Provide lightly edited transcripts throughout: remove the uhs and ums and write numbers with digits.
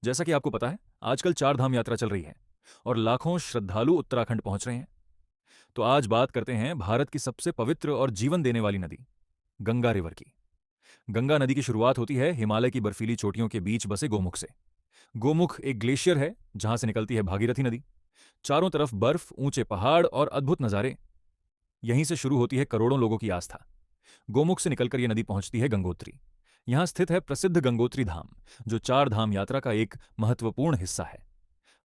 जैसा कि आपको पता है, आजकल चार धाम यात्रा चल रही है और लाखों श्रद्धालु उत्तराखंड पहुंच रहे हैं। तो आज बात करते हैं भारत की सबसे पवित्र और जीवन देने वाली नदी, गंगा रिवर की। गंगा नदी की शुरुआत होती है हिमालय की बर्फीली चोटियों के बीच बसे गोमुख से। गोमुख एक ग्लेशियर है जहां से निकलती है भागीरथी नदी। चारों तरफ बर्फ, ऊंचे पहाड़ और अद्भुत नजारे। यहीं से शुरू होती है करोड़ों लोगों की आस्था। गोमुख से निकलकर यह नदी पहुंचती है गंगोत्री। यहां स्थित है प्रसिद्ध गंगोत्री धाम, जो चार धाम यात्रा का एक महत्वपूर्ण हिस्सा है।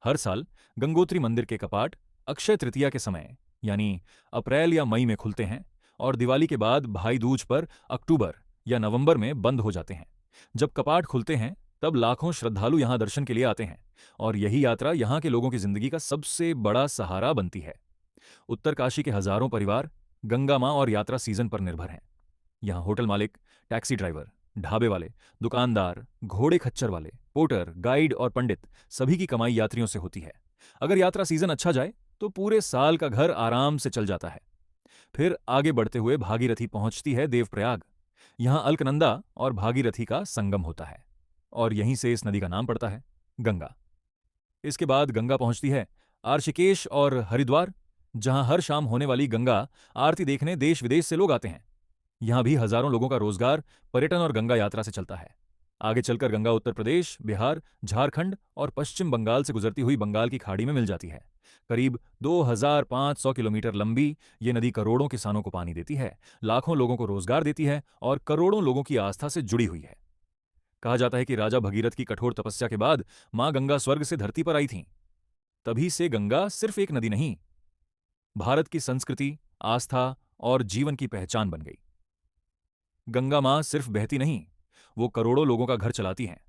हर साल गंगोत्री मंदिर के कपाट अक्षय तृतीया के समय, यानी अप्रैल या मई में खुलते हैं और दिवाली के बाद भाई दूज पर अक्टूबर या नवंबर में बंद हो जाते हैं। जब कपाट खुलते हैं तब लाखों श्रद्धालु यहां दर्शन के लिए आते हैं और यही यात्रा यहां के लोगों की जिंदगी का सबसे बड़ा सहारा बनती है। उत्तरकाशी के हजारों परिवार गंगा मां और यात्रा सीजन पर निर्भर हैं। यहाँ होटल मालिक, टैक्सी ड्राइवर, ढाबे वाले, दुकानदार, घोड़े खच्चर वाले, पोर्टर, गाइड और पंडित, सभी की कमाई यात्रियों से होती है। अगर यात्रा सीजन अच्छा जाए तो पूरे साल का घर आराम से चल जाता है। फिर आगे बढ़ते हुए भागीरथी पहुंचती है देवप्रयाग। यहां अलकनंदा और भागीरथी का संगम होता है और यहीं से इस नदी का नाम पड़ता है, गंगा। इसके बाद गंगा पहुंचती है आर्षिकेश और हरिद्वार, जहां हर शाम होने वाली गंगा आरती देखने देश विदेश से लोग आते हैं। यहां भी हजारों लोगों का रोजगार पर्यटन और गंगा यात्रा से चलता है। आगे चलकर गंगा उत्तर प्रदेश, बिहार, झारखंड और पश्चिम बंगाल से गुजरती हुई बंगाल की खाड़ी में मिल जाती है। करीब 2500 किलोमीटर लंबी ये नदी करोड़ों किसानों को पानी देती है, लाखों लोगों को रोजगार देती है और करोड़ों लोगों की आस्था से जुड़ी हुई है। कहा जाता है कि राजा भगीरथ की कठोर तपस्या के बाद मां गंगा स्वर्ग से धरती पर आई थीं। तभी से गंगा सिर्फ एक नदी नहीं, भारत की संस्कृति, आस्था और जीवन की पहचान बन गई। गंगा मां सिर्फ बहती नहीं, वो करोड़ों लोगों का घर चलाती हैं।